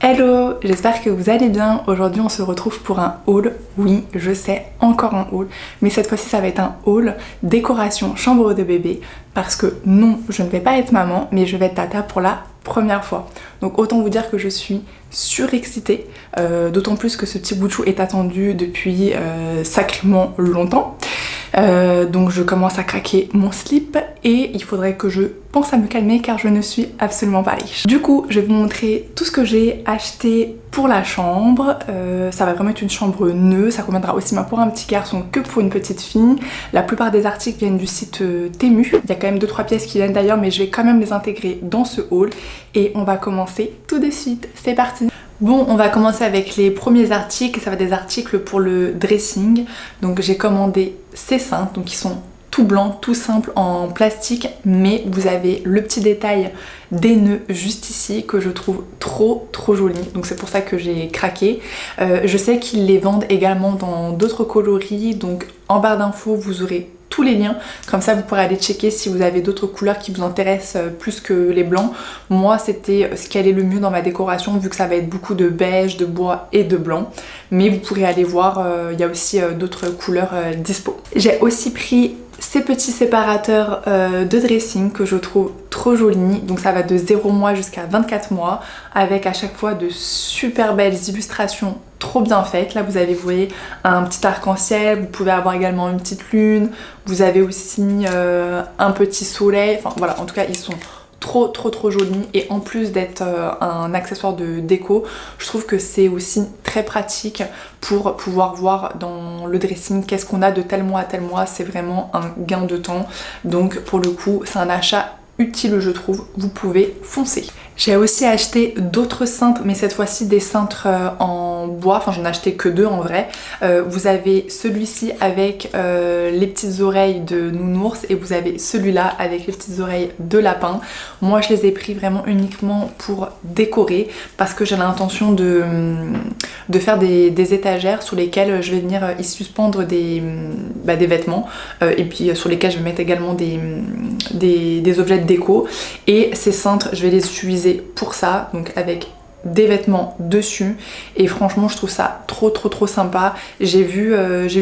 Hello, j'espère que vous allez bien. Aujourd'hui on se retrouve pour un haul. Oui, je sais, encore un haul, mais cette fois-ci ça va être un haul décoration chambre de bébé parce que non, je ne vais pas être maman, mais je vais être tata pour la première fois. Donc autant vous dire que je suis surexcitée, d'autant plus que ce petit bout de chou est attendu depuis sacrément longtemps. Donc je commence à craquer mon slip et il faudrait que je pense à me calmer car je ne suis absolument pas riche. Du coup je vais vous montrer tout ce que j'ai acheté pour la chambre. Ça va vraiment être une chambre neuve, ça conviendra aussi bien pour un petit garçon que pour une petite fille. La plupart des articles viennent du site Temu. Il y a quand même 2-3 pièces qui viennent d'ailleurs, mais je vais quand même les intégrer dans ce haul et on va commencer tout de suite. C'est parti! Bon, on va commencer avec les premiers articles, ça va être des articles pour le dressing. Donc j'ai commandé ces cintres, donc ils sont tout blancs, tout simples en plastique, mais vous avez le petit détail des nœuds juste ici que je trouve trop joli, donc c'est pour ça que j'ai craqué. Je sais qu'ils les vendent également dans d'autres coloris, donc en barre d'infos vous aurez tous les liens, comme ça vous pourrez aller checker si vous avez d'autres couleurs qui vous intéressent plus que les blancs. Moi c'était ce qui allait le mieux dans ma décoration vu que ça va être beaucoup de beige, de bois et de blanc, mais vous pourrez aller voir, il y a aussi d'autres couleurs dispo. J'ai aussi pris ces petits séparateurs de dressing que je trouve trop jolis, donc ça va de 0 mois jusqu'à 24 mois avec à chaque fois de super belles illustrations trop bien faites. Là vous avez, vous voyez, un petit arc-en-ciel, vous pouvez avoir également une petite lune, vous avez aussi un petit soleil, enfin voilà, en tout cas ils sont trop jolis et en plus d'être un accessoire de déco, je trouve que c'est aussi très pratique pour pouvoir voir dans le dressing qu'est-ce qu'on a de tel mois à tel mois. C'est vraiment un gain de temps, donc pour le coup c'est un achat utile je trouve, vous pouvez foncer. J'ai aussi acheté d'autres cintres, mais cette fois-ci des cintres en bois, enfin j'en ai acheté que 2 en vrai. Vous avez celui-ci avec les petites oreilles de nounours et vous avez celui-là avec les petites oreilles de lapin. Moi je les ai pris vraiment uniquement pour décorer parce que j'ai l'intention de faire des étagères sur lesquelles je vais venir y suspendre des vêtements et puis sur lesquels je vais mettre également des objets de déco, et ces cintres je vais les utiliser pour ça, donc avec des vêtements dessus, et franchement je trouve ça trop sympa. J'ai vu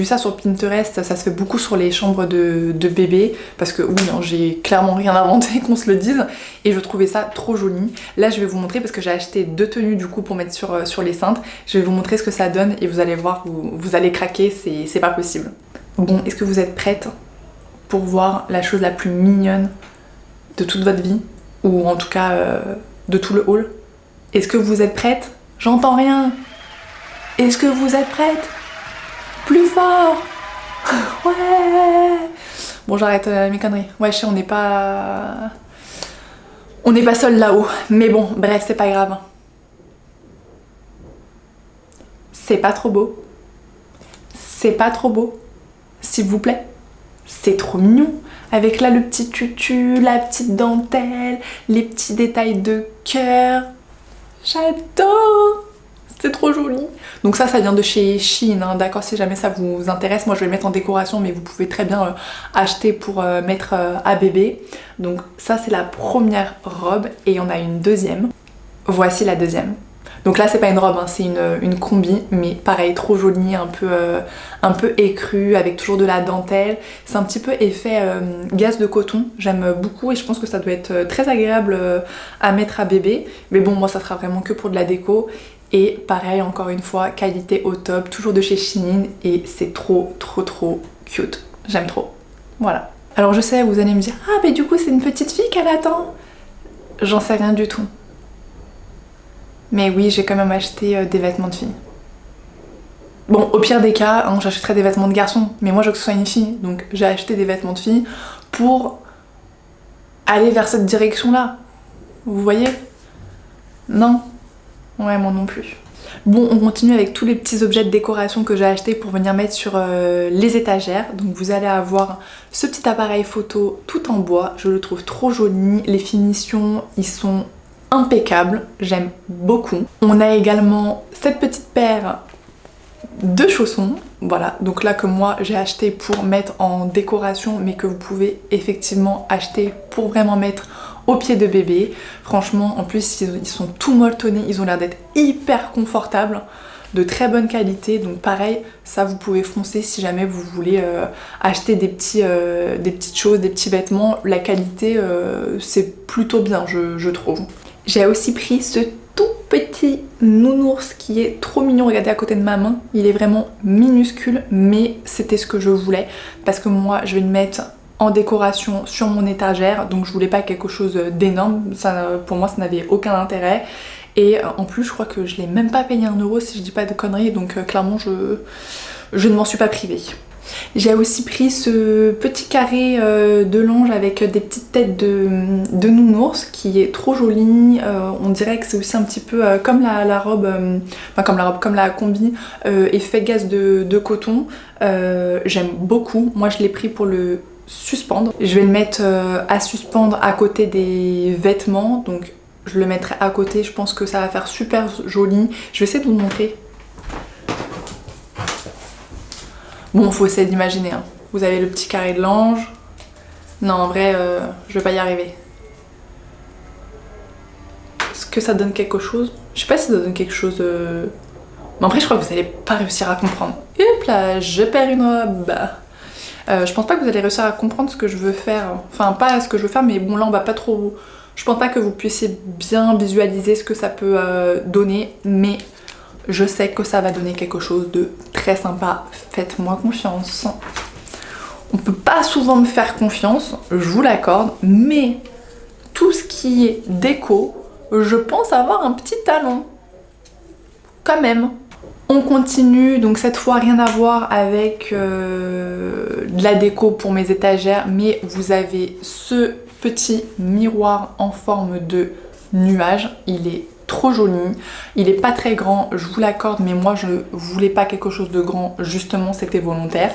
ça sur Pinterest, ça se fait beaucoup sur les chambres de bébé parce que oui hein, j'ai clairement rien inventé qu'on se le dise, et je trouvais ça trop joli. Là je vais vous montrer parce que j'ai acheté 2 tenues du coup pour mettre sur les cintres. Je vais vous montrer ce que ça donne et vous allez voir, vous allez craquer, c'est pas possible. Bon, est-ce que vous êtes prête pour voir la chose la plus mignonne de toute votre vie, ou en tout cas de tout le haul? Est-ce que vous êtes prête? J'entends rien. Est-ce que vous êtes prête? Plus fort. Ouais. Bon, j'arrête mes conneries. Ouais, je sais, on n'est pas seul là-haut, mais bon, bref, c'est pas grave. C'est pas trop beau? C'est pas trop beau? S'il vous plaît? C'est trop mignon, avec là le petit tutu, la petite dentelle, les petits détails de cœur. J'adore, c'est trop joli. Donc ça vient de chez Shein, hein, d'accord, si jamais ça vous intéresse. Moi je vais le mettre en décoration, mais vous pouvez très bien acheter pour mettre à bébé. Donc ça c'est la première robe, et on a une deuxième. Voici la deuxième. Donc là c'est pas une robe, hein, c'est une combi, mais pareil, trop jolie, un peu écrue, avec toujours de la dentelle. C'est un petit peu effet gaze de coton, j'aime beaucoup, et je pense que ça doit être très agréable à mettre à bébé. Mais bon, moi ça sera vraiment que pour de la déco. Et pareil, encore une fois, qualité au top, toujours de chez Shein, et c'est trop cute. J'aime trop. Voilà. Alors je sais, vous allez me dire, ah mais du coup c'est une petite fille qu'elle attend. J'en sais rien du tout. Mais oui, j'ai quand même acheté des vêtements de fille. Bon, au pire des cas, hein, j'achèterais des vêtements de garçon, mais moi je veux que ce soit une fille, donc j'ai acheté des vêtements de fille pour aller vers cette direction-là. Vous voyez? Non? Ouais, moi non plus. Bon, on continue avec tous les petits objets de décoration que j'ai achetés pour venir mettre sur les étagères. Donc vous allez avoir ce petit appareil photo tout en bois, je le trouve trop joli, les finitions, ils sont impeccable, j'aime beaucoup. On a également cette petite paire de chaussons, voilà, donc là que moi j'ai acheté pour mettre en décoration, mais que vous pouvez effectivement acheter pour vraiment mettre au pied de bébé. Franchement, en plus ils sont tout molletonnés, ils ont l'air d'être hyper confortables, de très bonne qualité. Donc pareil, ça vous pouvez foncer si jamais vous voulez acheter des petites choses, des petits vêtements. La qualité c'est plutôt bien, je trouve. J'ai aussi pris ce tout petit nounours qui est trop mignon. Regardez à côté de ma main, il est vraiment minuscule, mais c'était ce que je voulais parce que moi je vais le mettre en décoration sur mon étagère, donc je voulais pas quelque chose d'énorme. Ça, pour moi ça n'avait aucun intérêt. Et en plus je crois que je l'ai même pas payé 1 euro si je dis pas de conneries, donc clairement je ne m'en suis pas privée. J'ai aussi pris ce petit carré de linge avec des petites têtes de nounours qui est trop joli. On dirait que c'est aussi un petit peu comme la robe, comme la combi effet gaz de coton. J'aime beaucoup. Moi je l'ai pris pour le suspendre. Je vais le mettre à suspendre à côté des vêtements, donc je le mettrai à côté. Je pense que ça va faire super joli. Je vais essayer de vous montrer. Bon, faut essayer d'imaginer, hein. Vous avez le petit carré de linge. Non, en vrai, je vais pas y arriver. Est-ce que ça donne quelque chose? Je sais pas si ça donne quelque chose... Mais en vrai, je crois que vous allez pas réussir à comprendre. Hop là, je perds une robe. Je pense pas que vous allez réussir à comprendre ce que je veux faire. Enfin, pas ce que je veux faire, mais bon, là, on va pas trop... Je pense pas que vous puissiez bien visualiser ce que ça peut donner, mais je sais que ça va donner quelque chose de très sympa. Faites-moi confiance. On peut pas souvent me faire confiance, je vous l'accorde, mais tout ce qui est déco, je pense avoir un petit talent. Quand même. On continue, donc cette fois rien à voir avec de la déco pour mes étagères, mais vous avez ce petit miroir en forme de nuage. Il est trop joli, il est pas très grand, je vous l'accorde, mais moi je voulais pas quelque chose de grand, justement c'était volontaire.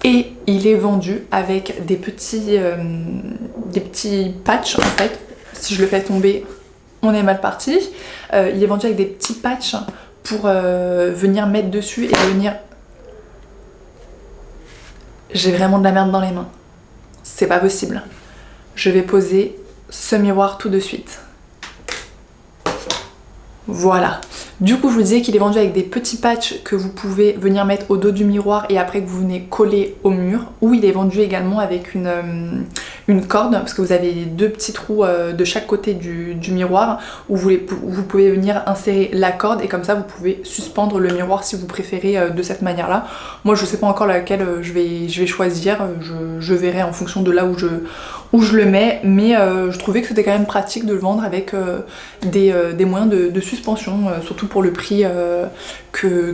Et il est vendu avec des petits patchs en fait. Si je le fais tomber, on est mal parti. Il est vendu avec des petits patchs pour venir mettre dessus et venir... J'ai vraiment de la merde dans les mains. C'est pas possible. Je vais poser ce miroir tout de suite. Voilà. Du coup, je vous disais qu'il est vendu avec des petits patchs que vous pouvez venir mettre au dos du miroir et après que vous venez coller au mur. Ou il est vendu également avec une corde, parce que vous avez 2 petits trous de chaque côté du miroir où vous pouvez venir insérer la corde et comme ça vous pouvez suspendre le miroir si vous préférez de cette manière-là. Moi, je sais pas encore laquelle je vais choisir. Je verrai en fonction de là où je le mets, mais je trouvais que c'était quand même pratique de le vendre avec des moyens de suspension, surtout pour le prix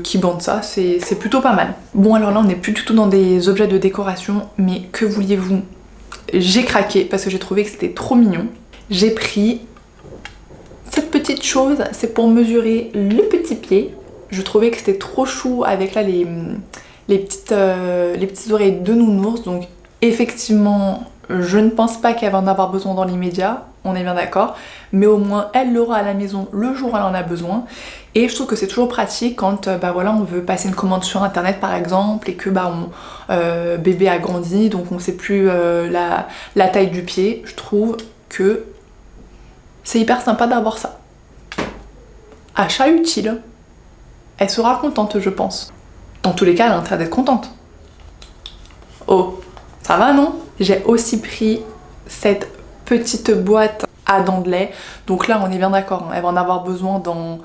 qui vendent ça, c'est plutôt pas mal. Bon, alors là on n'est plus du tout dans des objets de décoration, mais que vouliez-vous, j'ai craqué parce que j'ai trouvé que c'était trop mignon. J'ai pris cette petite chose, c'est pour mesurer le petit pied. Je trouvais que c'était trop chou avec là les petites oreilles de nounours, donc effectivement je ne pense pas qu'elle va en avoir besoin dans l'immédiat, on est bien d'accord, mais au moins elle l'aura à la maison le jour où elle en a besoin. Et je trouve que c'est toujours pratique quand voilà, on veut passer une commande sur internet par exemple et que bébé a grandi, donc on sait plus la taille du pied. Je trouve que c'est hyper sympa d'avoir ça. Achat utile. Elle sera contente, je pense. Dans tous les cas, elle a intérêt d'être contente. Oh, ça va non? J'ai aussi pris cette petite boîte à dents de lait. Donc là, on est bien d'accord, hein, elle va en avoir besoin dans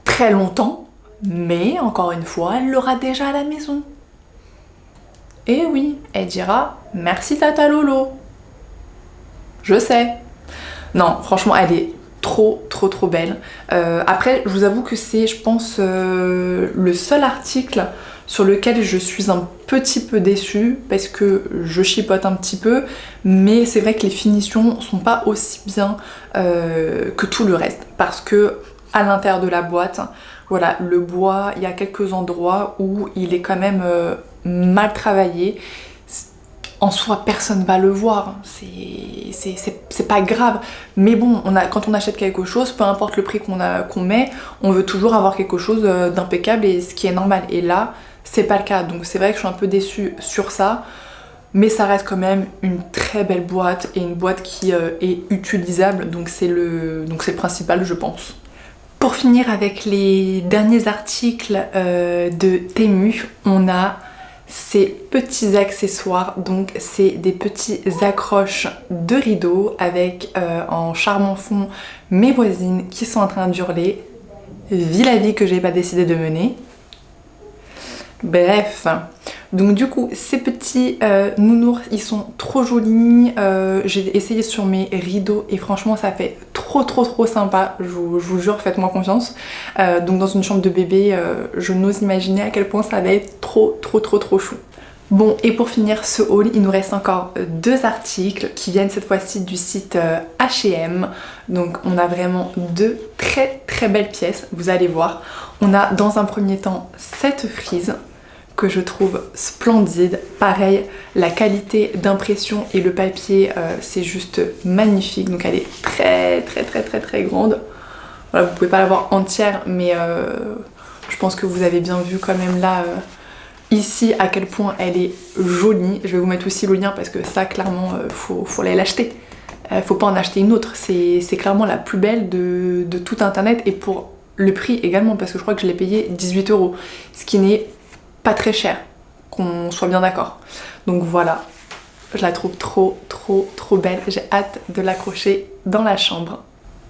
très longtemps. Mais encore une fois, elle l'aura déjà à la maison. Et oui, elle dira « Merci Tata Lolo ». Je sais. Non, franchement, elle est trop belle. Après, je vous avoue que c'est, je pense, le seul article sur lequel je suis un petit peu déçue parce que je chipote un petit peu, mais c'est vrai que les finitions sont pas aussi bien que tout le reste parce que à l'intérieur de la boîte, voilà, le bois, il y a quelques endroits où il est quand même mal travaillé. En soi, personne va le voir, c'est pas grave. Mais bon, quand on achète quelque chose, peu importe le prix qu'on met, on veut toujours avoir quelque chose d'impeccable et ce qui est normal. Et là, c'est pas le cas. Donc c'est vrai que je suis un peu déçue sur ça. mais ça reste quand même une très belle boîte et une boîte qui est utilisable, donc c'est le principal je pense. Pour finir avec les derniers articles de Temu, on a ces petits accessoires, donc c'est des petits accroches de rideaux avec en charmant fond mes voisines qui sont en train d'hurler. Vis la vie que j'ai pas décidé de mener. Bref, donc du coup ces petits nounours ils sont trop jolis, j'ai essayé sur mes rideaux et franchement ça fait trop sympa, je vous jure, faites-moi confiance. Donc dans une chambre de bébé, je n'ose imaginer à quel point ça va être trop chou. Bon, et pour finir ce haul, il nous reste encore deux articles qui viennent cette fois-ci du site H&M. Donc on a vraiment deux très belles pièces, vous allez voir. On a dans un premier temps cette frise que je trouve splendide. Pareil, la qualité d'impression et le papier, c'est juste magnifique. Donc elle est très grande. Voilà, vous pouvez pas la voir entière, mais je pense que vous avez bien vu quand même là... Ici, à quel point elle est jolie. Je vais vous mettre aussi le lien parce que ça, clairement, faut aller l'acheter. Faut pas en acheter une autre. C'est clairement la plus belle de tout internet et pour le prix également parce que je crois que je l'ai payé 18 €. Ce qui n'est pas très cher, qu'on soit bien d'accord. Donc voilà, je la trouve trop belle. J'ai hâte de l'accrocher dans la chambre.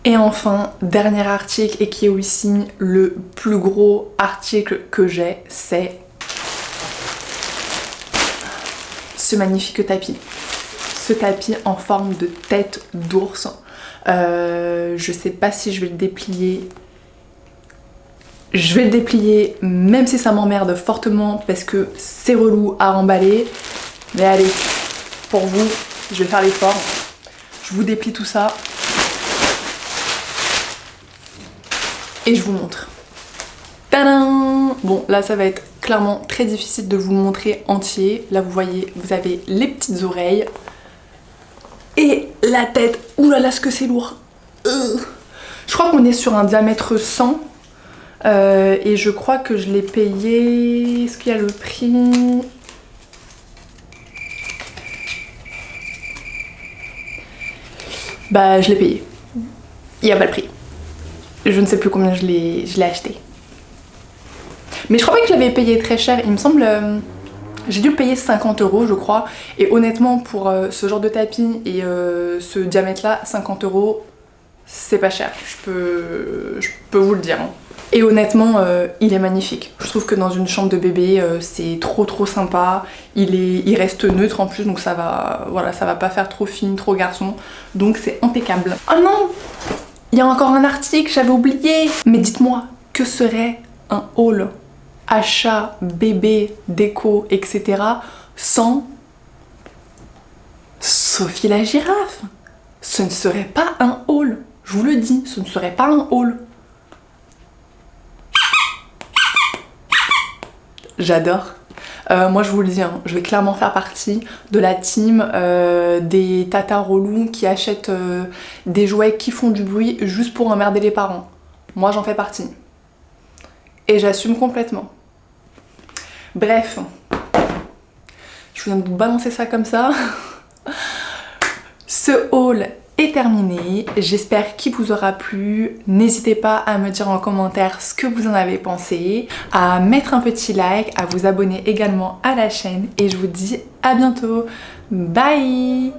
Et enfin, dernier article et qui est aussi le plus gros article que j'ai, c'est ce magnifique tapis. Ce tapis en forme de tête d'ours. Je sais pas si je vais le déplier. Je vais le déplier même si ça m'emmerde fortement parce que c'est relou à emballer. Mais allez, pour vous, je vais faire l'effort. Je vous déplie tout ça. Et je vous montre. Tadam! Bon, là ça va être clairement très difficile de vous le montrer entier. Là vous voyez, vous avez les petites oreilles et la tête. Ouh là là, ce que c'est lourd. Je crois qu'on est sur un diamètre 100 et je crois que je l'ai payé... Est-ce qu'il y a le prix? Bah je l'ai payé. Il n'y a pas le prix. Je ne sais plus combien je l'ai acheté. Mais je crois pas que je l'avais payé très cher, il me semble... j'ai dû le payer 50 € je crois. Et honnêtement pour ce genre de tapis et ce diamètre là, 50 €, c'est pas cher. Je peux vous le dire. Hein. Et honnêtement, il est magnifique. Je trouve que dans une chambre de bébé, c'est trop sympa. Il reste neutre en plus, donc ça va, voilà, ça va pas faire trop fine, trop garçon. Donc c'est impeccable. Oh non! Il y a encore un article, j'avais oublié. Mais dites-moi, que serait un haul achat, bébé, déco, etc. sans Sophie la girafe? Ce ne serait pas un haul. Je vous le dis, ce ne serait pas un haul. J'adore. Moi je vous le dis, hein, je vais clairement faire partie de la team des tatas relous qui achètent des jouets qui font du bruit juste pour emmerder les parents. Moi j'en fais partie. Et j'assume complètement. Bref, je viens de vous balancer ça comme ça. Ce haul est terminé, j'espère qu'il vous aura plu. N'hésitez pas à me dire en commentaire ce que vous en avez pensé, à mettre un petit like, à vous abonner également à la chaîne et je vous dis à bientôt. Bye!